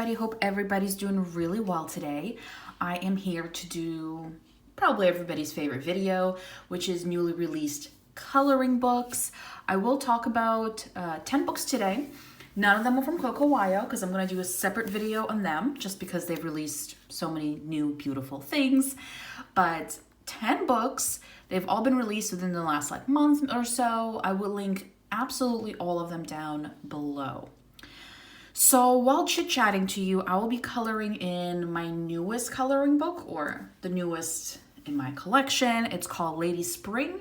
everybody. Hope everybody's doing really well today. I am here to do probably everybody's favorite video, which is newly released coloring books. I will talk about 10 books today. None of them are from Coco Wyo because I'm going to do a separate video on them just because they've released so many new beautiful things. But 10 books, they've all been released within the last month or so. I will link absolutely all of them down below. So while chit-chatting to you, I will be coloring in my newest coloring book, or the newest in my collection. It's called Lady Spring,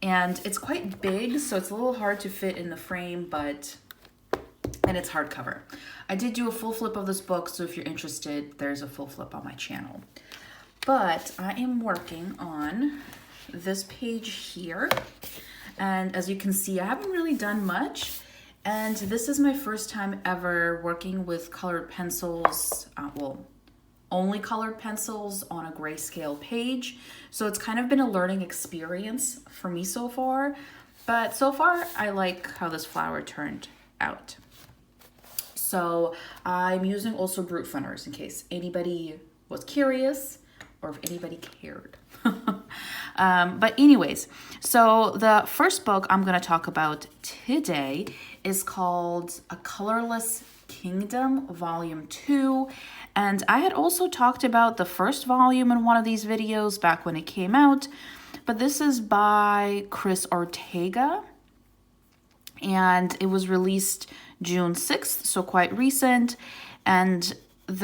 and it's quite big, so it's a little hard to fit in the frame, and it's hardcover. I did do a full flip of this book, so if you're interested, there's a full flip on my channel. But I am working on this page here, and as you can see, I haven't really done much. And this is my first time ever working with colored pencils, only colored pencils on a grayscale page. So it's kind of been a learning experience for me so far. But so far, I like how this flower turned out. So I'm using also brute funners in case anybody was curious or if anybody cared. But anyways, so the first book I'm going to talk about today is called A Colorless Kingdom, Volume 2. And I had also talked about the first volume in one of these videos back when it came out. But this is by Chris Ortega. And it was released June 6th, so quite recent. And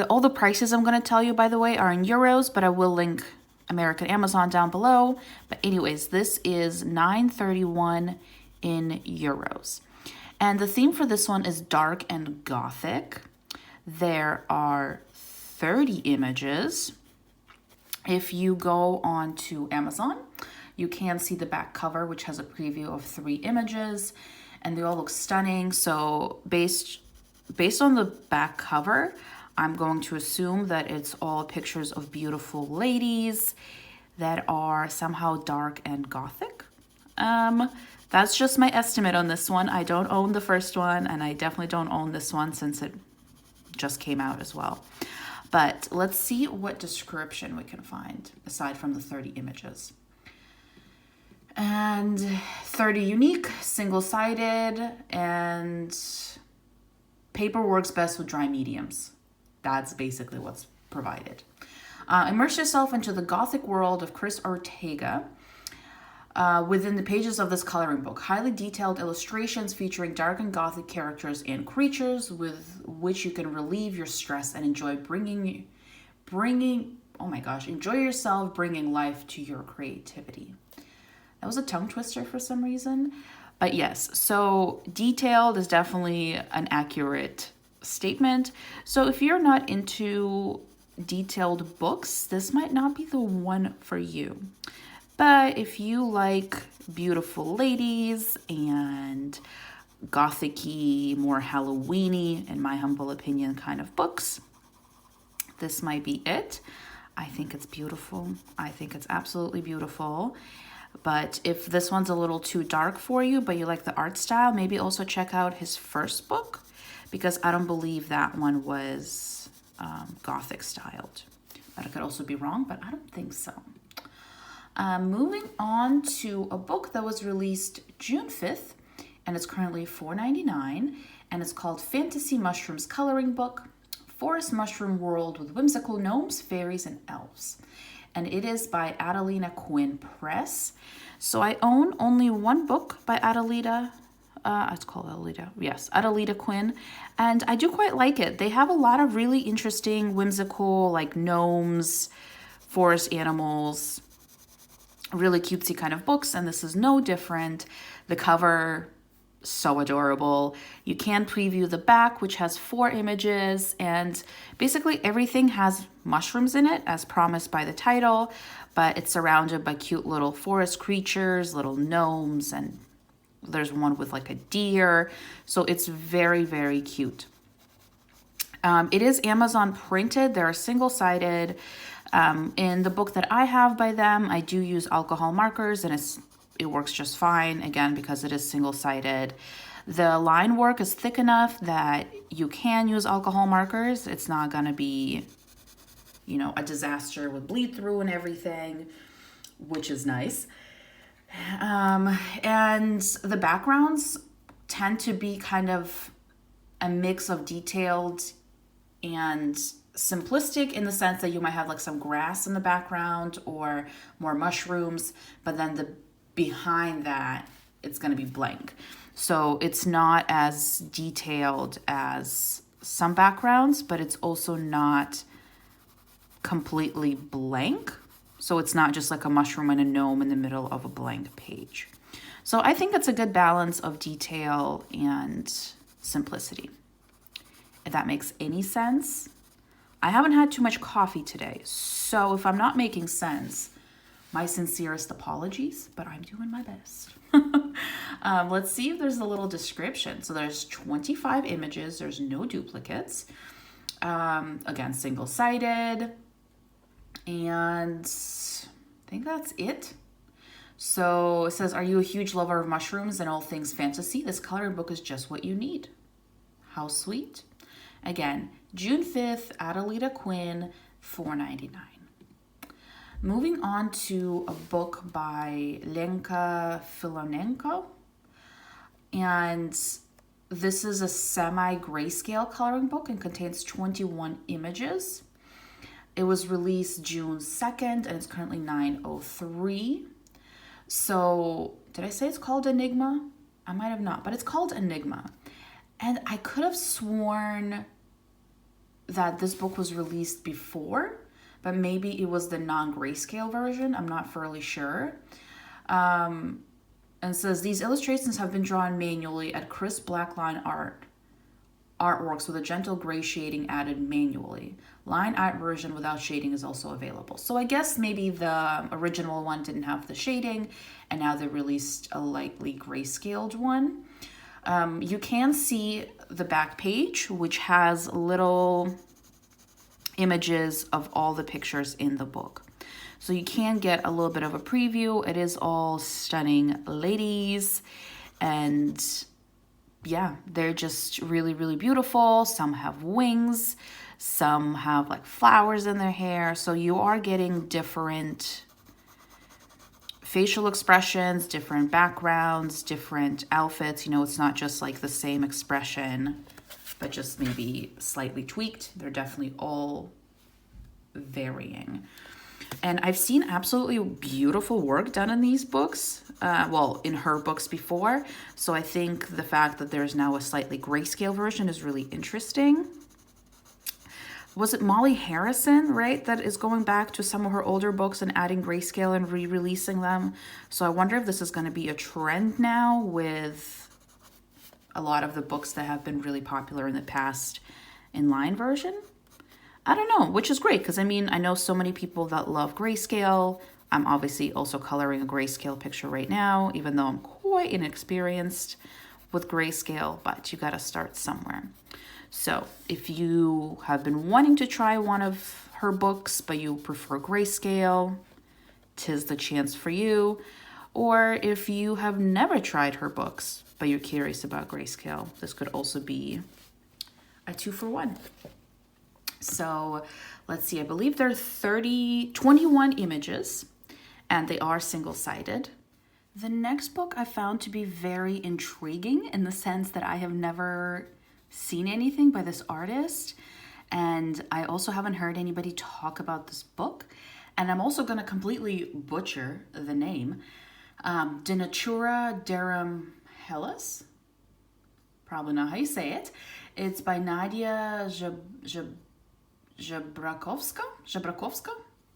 all the prices I'm going to tell you, by the way, are in euros, but I will link American Amazon down below. But anyways, this is $9.31 in euros. And the theme for this one is dark and gothic. There are 30 images. If you go on to Amazon, you can see the back cover, which has a preview of 3 images, and they all look stunning. So based on the back cover, I'm going to assume that it's all pictures of beautiful ladies that are somehow dark and gothic. That's just my estimate on this one. I don't own the first one, and I definitely don't own this one since it just came out as well. But let's see what description we can find aside from the 30 images. And 30 unique, single-sided, and paper works best with dry mediums. That's basically what's provided. Immerse yourself into the gothic world of Chris Ortega within the pages of this coloring book. Highly detailed illustrations featuring dark and gothic characters and creatures with which you can relieve your stress and enjoy enjoy yourself bringing life to your creativity. That was a tongue twister for some reason. But yes, so detailed is definitely an accurate statement. So if you're not into detailed books, this might not be the one for you. But if you like beautiful ladies and gothic-y, more Halloween-y, in my humble opinion, kind of books, this might be it. I think it's beautiful. I think it's absolutely beautiful. But if this one's a little too dark for you, but you like the art style, maybe also check out his first book, because I don't believe that one was gothic styled. But I could also be wrong, but I don't think so. Moving on to a book that was released June 5th, and it's currently $4.99, and it's called Fantasy Mushrooms Coloring Book, Forest Mushroom World with Whimsical Gnomes, Fairies, and Elves. And it is by Adelina Quinn Press. So I own only one book by Adelita. It's called Adelita. Yes, Adelita Quinn. And I do quite like it. They have a lot of really interesting, whimsical, like gnomes, forest animals, really cutesy kind of books. And this is no different. The cover, so adorable. You can preview the back, which has 4 images. And basically everything has mushrooms in it, as promised by the title. But it's surrounded by cute little forest creatures, little gnomes, and there's one with like a deer. So it's very, very cute. It is Amazon printed. They're single-sided. In the book that I have by them, I do use alcohol markers, and it works just fine, again, because it is single-sided. The line work is thick enough that you can use alcohol markers. It's not gonna be, you know, a disaster with bleed through and everything, which is nice. And the backgrounds tend to be kind of a mix of detailed and simplistic, in the sense that you might have like some grass in the background or more mushrooms, but then the behind that it's going to be blank. So it's not as detailed as some backgrounds, but it's also not completely blank. So it's not just like a mushroom and a gnome in the middle of a blank page. So I think it's a good balance of detail and simplicity, if that makes any sense. I haven't had too much coffee today, so if I'm not making sense, my sincerest apologies, but I'm doing my best. Let's see if there's a little description. So there's 25 images. There's no duplicates. Again, single-sided. And I think that's it. So it says, are you a huge lover of mushrooms and all things fantasy? This coloring book is just what you need. How sweet. Again, June 5th, Adelita Quinn, $4.99. Moving on to a book by Lenka Filonenko. And this is a semi-grayscale coloring book and contains 21 images. It was released June 2nd and it's currently $9.03. So, did I say it's called Enigma? I might have not, but it's called Enigma. And I could have sworn that this book was released before, but maybe it was the non-grayscale version. I'm not fairly sure. And it says, these illustrations have been drawn manually at crisp blackline artworks with a gentle gray shading added manually. Line art version without shading is also available. So I guess maybe the original one didn't have the shading, and now they released a lightly grayscaled one. You can see the back page, which has little images of all the pictures in the book. So you can get a little bit of a preview. It is all stunning ladies, and yeah, they're just really, really beautiful. Some have wings, some have like flowers in their hair. So you are getting different facial expressions, different backgrounds, different outfits. You know, it's not just like the same expression, but just maybe slightly tweaked. They're definitely all varying. And I've seen absolutely beautiful work done in these books, in her books before. So I think the fact that there's now a slightly grayscale version is really interesting. Was it Molly Harrison, right, that is going back to some of her older books and adding grayscale and re-releasing them? So I wonder if this is going to be a trend now with a lot of the books that have been really popular in the past in line version. I don't know, which is great, because I mean, I know so many people that love grayscale. I'm obviously also coloring a grayscale picture right now, even though I'm quite inexperienced with grayscale, but you got to start somewhere. So if you have been wanting to try one of her books, but you prefer grayscale, 'tis the chance for you. Or if you have never tried her books, but you're curious about grayscale, this could also be a 2-for-1. So let's see, I believe there are 21 images, and they are single-sided. The next book I found to be very intriguing in the sense that I have never seen anything by this artist, and I also haven't heard anybody talk about this book. And I'm also going to completely butcher the name. De Natura Darum Hellas, probably not how you say it. It's by Nadia Jabrakovska,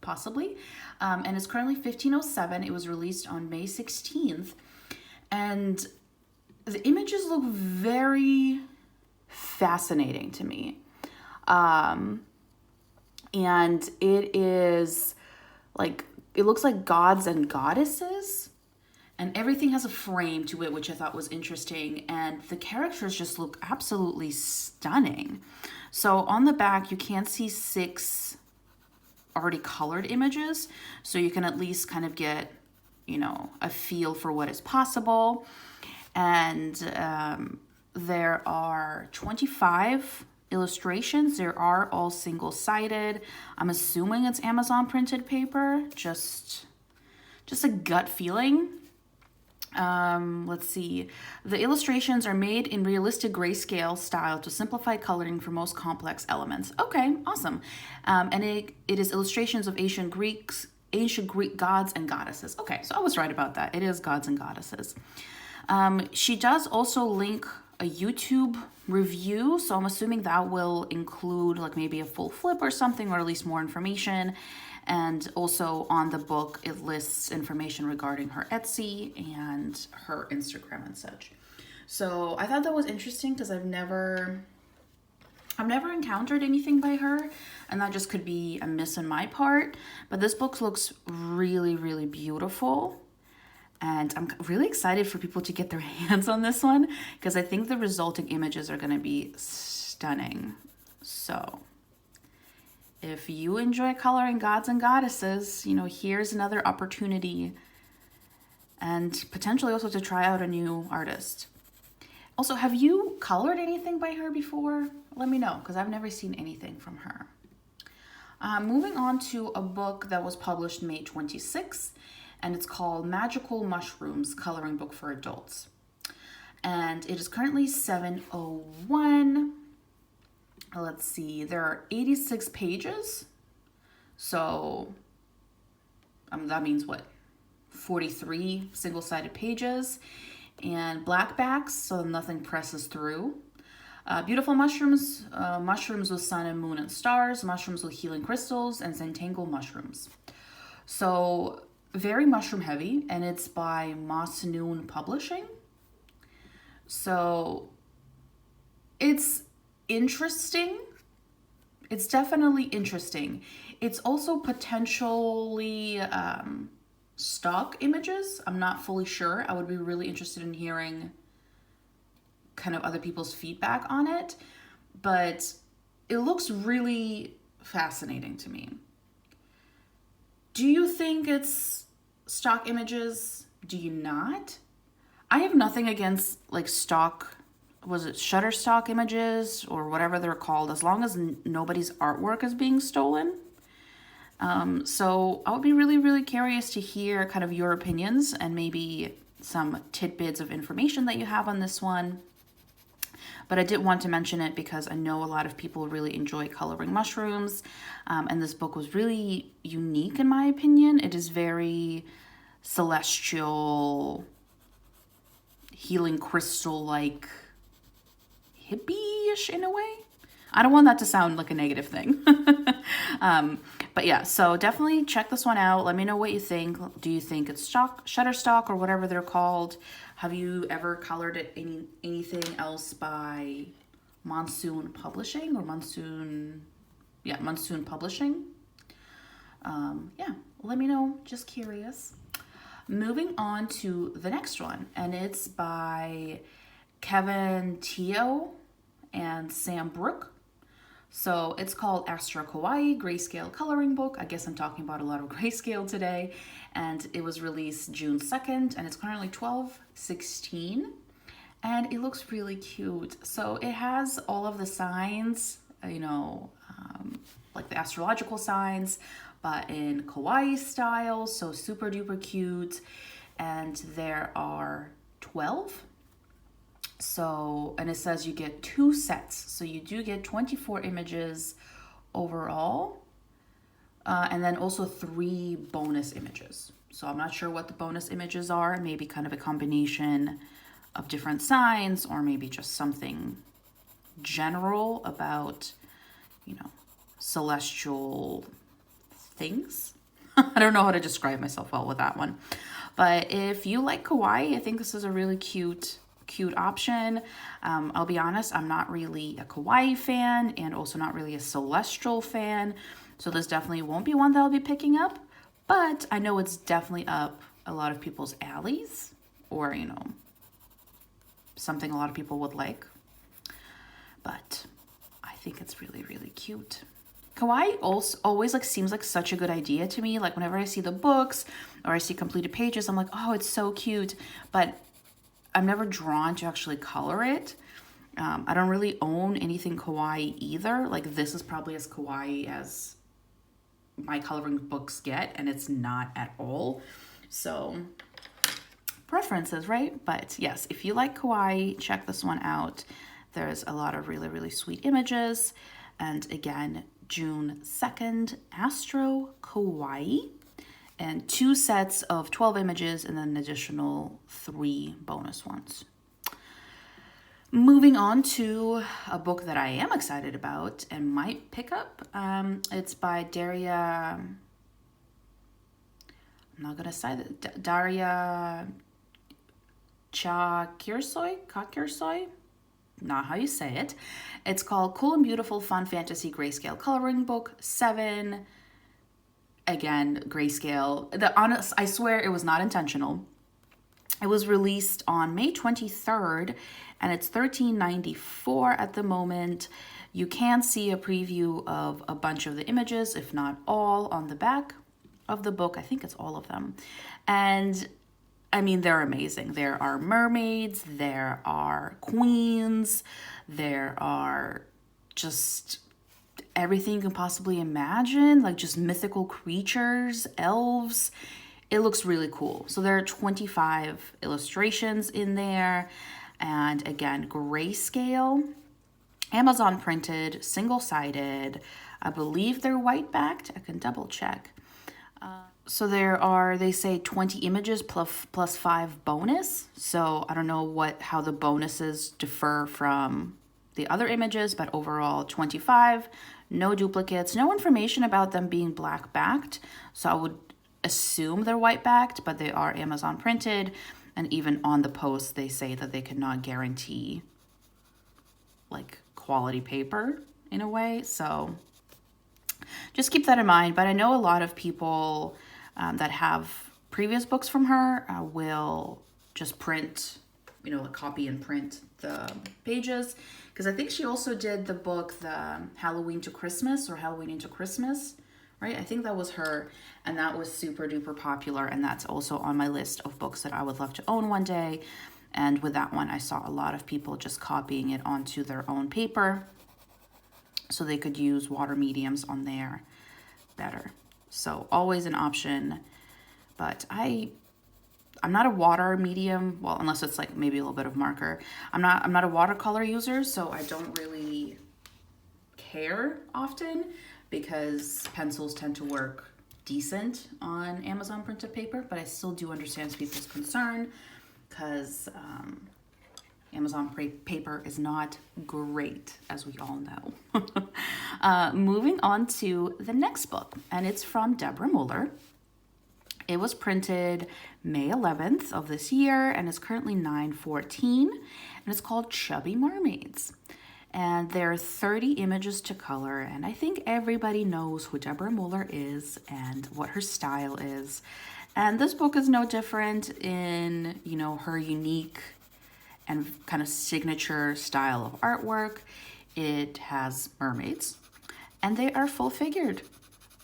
possibly. And it's currently 1507. It was released on May 16th. And the images look very fascinating to me. And it is like, it looks like gods and goddesses, and everything has a frame to it, which I thought was interesting. And the characters just look absolutely stunning. So on the back, you can see 6 already colored images. So you can at least kind of get, you know, a feel for what is possible. And there are 25 illustrations. They are all single-sided. I'm assuming it's Amazon printed paper, just a gut feeling. Let's see. The illustrations are made in realistic grayscale style to simplify coloring for most complex elements. Okay, awesome. And it is illustrations of ancient Greek gods and goddesses. Okay, so I was right about that. It is gods and goddesses. She does also link a YouTube review, so I'm assuming that will include like maybe a full flip or something, or at least more information. And also on the book, it lists information regarding her Etsy and her Instagram and such. So I thought that was interesting because I've never encountered anything by her, and that just could be a miss on my part. But this book looks really, really beautiful. And I'm really excited for people to get their hands on this one because I think the resulting images are going to be stunning. So if you enjoy coloring gods and goddesses, you know, here's another opportunity, and potentially also to try out a new artist. Also, have you colored anything by her before? Let me know, because I've never seen anything from her. Moving on to a book that was published May 26th, and it's called Magical Mushrooms, Coloring Book for Adults. And it is currently 701. Let's see, there are 86 pages. So that means what? 43 single-sided pages and black backs, so nothing presses through. Beautiful mushrooms, mushrooms with sun and moon and stars, mushrooms with healing crystals, and Zentangle mushrooms. So very mushroom heavy, and it's by Moss Noon Publishing. So it's interesting. It's definitely interesting. It's also potentially stock images. I'm not fully sure. I would be really interested in hearing kind of other people's feedback on it, but it looks really fascinating to me. Do you think it's stock images? Do you not? I have nothing against like stock, was it Shutterstock images or whatever they're called, as long as nobody's artwork is being stolen. So I would be really, really curious to hear kind of your opinions and maybe some tidbits of information that you have on this one. But I did want to mention it because I know a lot of people really enjoy coloring mushrooms. And this book was really unique in my opinion. It is very celestial, healing crystal-like, hippie-ish in a way. I don't want that to sound like a negative thing. But yeah, so definitely check this one out. Let me know what you think. Do you think it's Shutterstock or whatever they're called? Have you ever colored anything else by Monsoon Publishing or Monsoon Publishing? Yeah, let me know. Just curious. Moving on to the next one, and it's by Kevin Teo and Sam Brook. So it's called Astro Kawaii Grayscale Coloring Book. I guess I'm talking about a lot of grayscale today. And it was released June 2nd, and it's currently 12/16. And it looks really cute. So it has all of the signs, like the astrological signs, but in kawaii style, so super duper cute. And there are 12. So, and it says you get 2 sets. So you do get 24 images overall. And then also 3 bonus images. So I'm not sure what the bonus images are. Maybe kind of a combination of different signs, or maybe just something general about, celestial things. I don't know how to describe myself well with that one. But if you like kawaii, I think this is a really cute option. I'll be honest, I'm not really a kawaii fan and also not really a celestial fan. So this definitely won't be one that I'll be picking up, but I know it's definitely up a lot of people's alleys, or, something a lot of people would like. But I think it's really, really cute. Kawaii also always seems like such a good idea to me. Like whenever I see the books or I see completed pages, I'm like, oh, it's so cute. But I'm never drawn to actually color it. I don't really own anything kawaii either. Like this is probably as kawaii as my coloring books get, and it's not at all. So preferences, right? But yes, if you like kawaii, check this one out. There's a lot of really, really sweet images. And again, June 2nd, Astro Kawaii. And 2 sets of 12 images and then an additional 3 bonus ones. Moving on to a book that I am excited about and might pick up. It's by Daria, I'm not going to say that, Daria Kakirsoy, not how you say it. It's called Cool and Beautiful Fun Fantasy Grayscale Coloring Book 7. Again, grayscale. I swear it was not intentional. It was released on May 23rd, and it's $13.94 at the moment. You can see a preview of a bunch of the images, if not all, on the back of the book. I think it's all of them. And I mean, they're amazing. There are mermaids, there are queens, there are just everything you can possibly imagine, like just mythical creatures, elves. It looks really cool. So there are 25 illustrations in there. And again, grayscale, Amazon printed, single-sided. I believe they're white-backed. I can double check. So there are, they say 20 images plus 5 bonus. So I don't know how the bonuses differ from the other images, but overall 25, no duplicates, no information about them being black-backed. So I would assume they're white-backed, but they are Amazon printed. And even on the post, they say that they cannot guarantee like quality paper in a way. So just keep that in mind. But I know a lot of people that have previous books from her will just print, like copy and print the pages. Because I think she also did the book, the Halloween to Christmas or Halloween into Christmas, right? I think that was her, and that was super duper popular. And that's also on my list of books that I would love to own one day. And with that one, I saw a lot of people just copying it onto their own paper so they could use water mediums on there better. So always an option, but I'm not a water medium, well, unless it's like maybe a little bit of marker. I'm not a watercolor user, so I don't really care often because pencils tend to work decent on Amazon printed paper, but I still do understand people's concern because Amazon paper is not great, as we all know. Moving on to the next book, and it's from Deborah Muller. It was printed May 11th of this year, and it's currently $9.14, and it's called Chubby Mermaids. And there are 30 images to color, and I think everybody knows who Deborah Muller is and what her style is. And this book is no different in, her unique and kind of signature style of artwork. It has mermaids, and they are full-figured.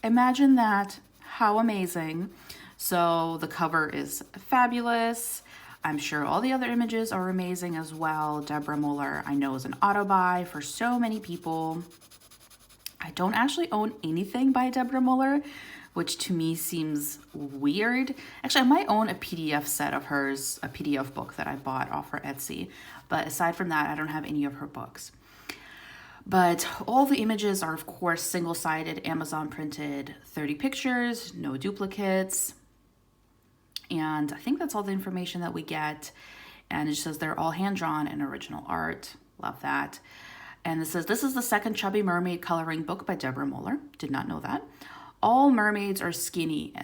Imagine that. How amazing. So the cover is fabulous. I'm sure all the other images are amazing as well. Deborah Muller, I know, is an auto-buy for so many people. I don't actually own anything by Deborah Muller, which to me seems weird. Actually, I might own a PDF set of hers, a PDF book that I bought off her Etsy. But aside from that, I don't have any of her books. But all the images are, of course, single-sided, Amazon printed, 30 pictures, no duplicates. And I think that's all the information that we get. And it says they're all hand-drawn and original art. Love that. And it says, this is the second Chubby Mermaid coloring book by Deborah Muller. Did not know that. All mermaids are skinny.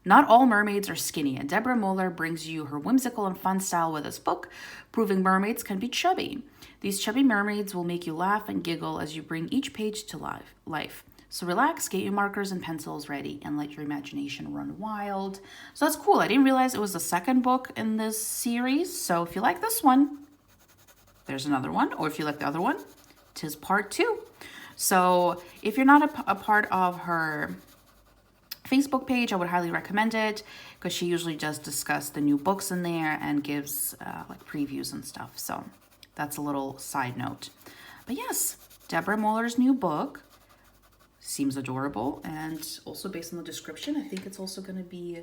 Not all mermaids are skinny, and Deborah Muller brings you her whimsical and fun style with this book, proving mermaids can be chubby. These chubby mermaids will make you laugh and giggle as you bring each page to life. So relax, get your markers and pencils ready, and let your imagination run wild. So that's cool. I didn't realize it was the second book in this series. So if you like this one, there's another one. Or if you like the other one, 'tis part 2. So if you're not a part of her Facebook page, I would highly recommend it because she usually does discuss the new books in there and gives like previews and stuff. So that's a little side note. But yes, Deborah Muller's new book seems adorable, and also based on the description, I think it's also going to be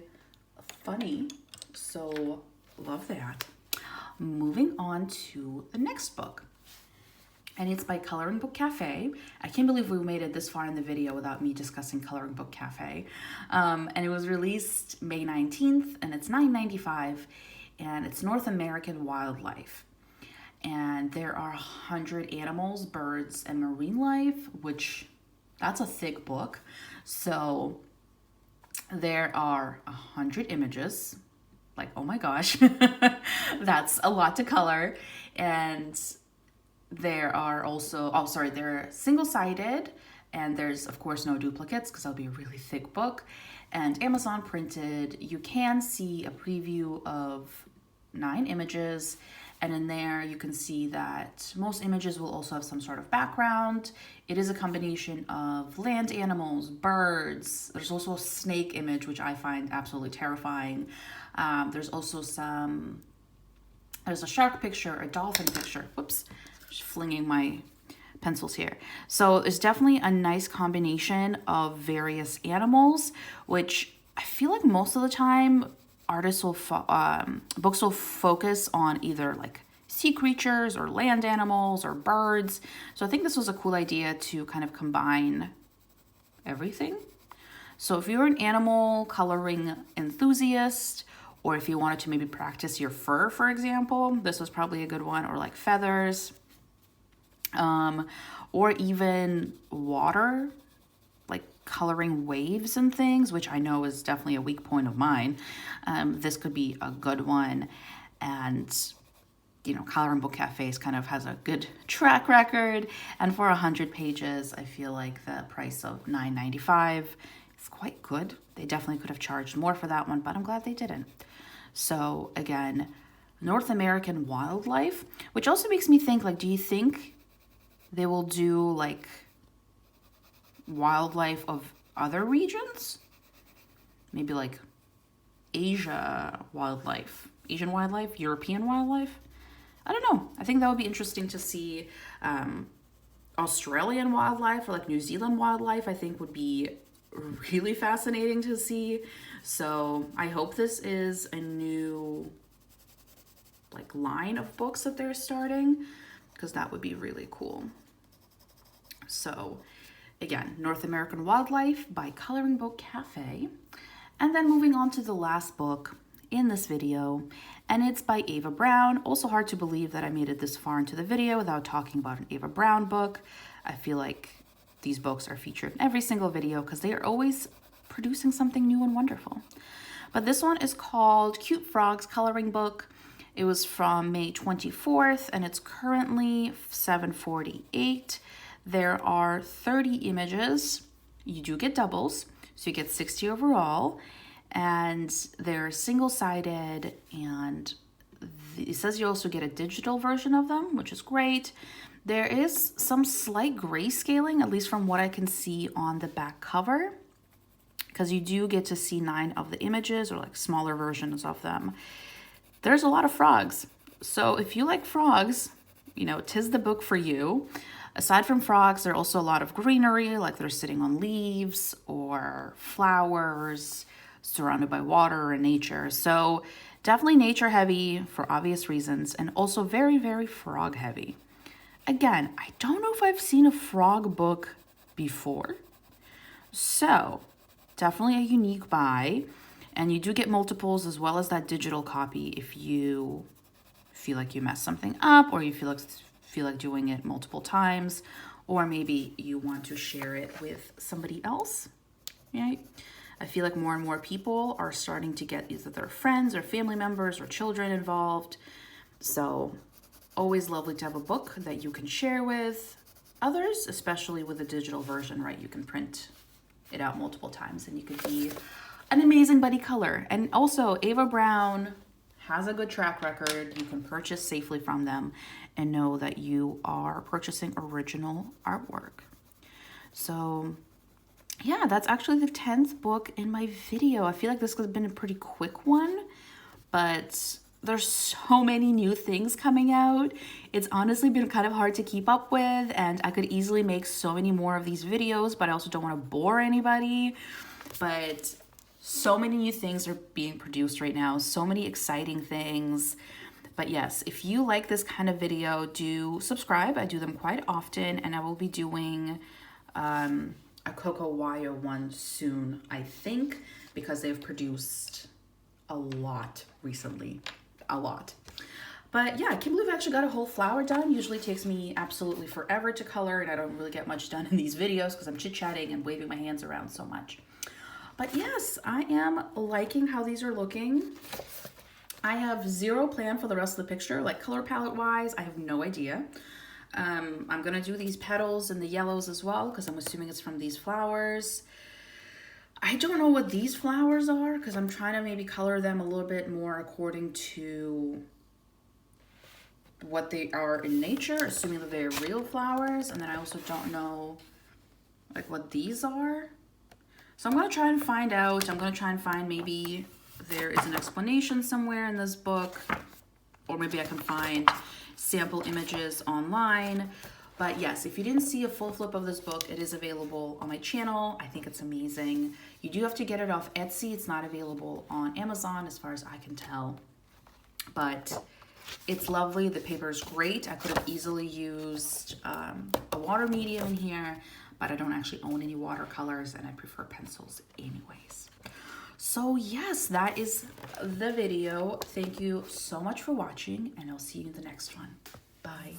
funny. So love that. Moving on to the next book. And it's by Coloring Book Cafe. I can't believe we made it this far in the video without me discussing Coloring Book Cafe. And it was released May 19th, and it's $9.95, and it's North American Wildlife. And there are 100 animals, birds, and marine life, which that's a thick book. So there are 100 images. Like, oh my gosh, that's a lot to color. And there are also, they're single-sided, and there's of course no duplicates because that'll be a really thick book, and Amazon printed. You can see a preview of 9 images, and in there you can see that most images will also have some sort of background. It is a combination of land animals, birds. There's also a snake image, which I find absolutely terrifying. There's also there's a shark picture, a dolphin picture. Whoops. Just flinging my pencils here. So there's definitely a nice combination of various animals, which I feel like most of the time artists will books will focus on either like sea creatures or land animals or birds. So I think this was a cool idea to kind of combine everything. So if you're an animal coloring enthusiast, or if you wanted to maybe practice your fur, for example, this was probably a good one, or like feathers. Or even water, like coloring waves and things, which I know is definitely a weak point of mine. This could be a good one. And, you know, Coloring Book Cafes kind of has a good track record. And for 100 pages, I feel like the price of $9.95 is quite good. They definitely could have charged more for that one, but I'm glad they didn't. So again, North American Wildlife, which also makes me think, like, do you think they will do like wildlife of other regions? Maybe like Asian wildlife, European wildlife? I don't know. I think that would be interesting to see. Australian wildlife or like New Zealand wildlife, I think would be really fascinating to see. So I hope this is a new like line of books that they're starting, because that would be really cool. So again, North American Wildlife by Coloring Book Cafe. And then moving on to the last book in this video, and it's by Ava Brown. Also hard to believe that I made it this far into the video without talking about an Ava Brown book. I feel like these books are featured in every single video because they are always producing something new and wonderful. But this one is called Cute Frogs Coloring Book. It was from May 24th, and it's currently $7.48. There are 30 images. You do get doubles, so you get 60 overall, and they're single-sided, and it says you also get a digital version of them, which is great. There is some slight grayscaling, at least from what I can see on the back cover, because you do get to see 9 of the images, or like smaller versions of them. There's a lot of frogs. So if you like frogs, you know, 'tis the book for you. Aside from frogs, there are also a lot of greenery, like they're sitting on leaves or flowers, surrounded by water and nature. So definitely nature heavy for obvious reasons, and also very, very frog heavy. Again, I don't know if I've seen a frog book before. So definitely a unique buy. And you do get multiples as well as that digital copy if you feel like you messed something up, or you feel like doing it multiple times, or maybe you want to share it with somebody else. Right? I feel like more and more people are starting to get either their friends or family members or children involved. So always lovely to have a book that you can share with others, especially with the digital version, right? You can print it out multiple times and you could be an amazing buddy color. And also Ava Brown has a good track record. You can purchase safely from them and know that you are purchasing original artwork. So yeah, that's actually the 10th book in my video. I feel like this has been a pretty quick one, but there's so many new things coming out. It's honestly been kind of hard to keep up with, and I could easily make so many more of these videos, but I also don't want to bore anybody. But so many new things are being produced right now, so many exciting things. But yes, if you like this kind of video, do subscribe. I do them quite often, and I will be doing a Coco Wire one soon, I think, because they've produced a lot recently. A lot. But yeah, I can't believe I actually got a whole flower done. Usually it takes me absolutely forever to color, and I don't really get much done in these videos because I'm chit-chatting and waving my hands around so much. But yes, I am liking how these are looking. I have zero plan for the rest of the picture, like color palette wise, I have no idea. I'm gonna do these petals in the yellows as well because I'm assuming it's from these flowers. I don't know what these flowers are because I'm trying to maybe color them a little bit more according to what they are in nature, assuming that they're real flowers. And then I also don't know like what these are. So I'm gonna try and find out. I'm gonna try and find maybe there is an explanation somewhere in this book, or maybe I can find sample images online. But yes, if you didn't see a full flip of this book, it is available on my channel. I think it's amazing. You do have to get it off Etsy. It's not available on Amazon as far as I can tell. But it's lovely. The paper is great. I could have easily used a water medium in here, but I don't actually own any watercolors and I prefer pencils anyways. So yes, that is the video. Thank you so much for watching, and I'll see you in the next one. Bye.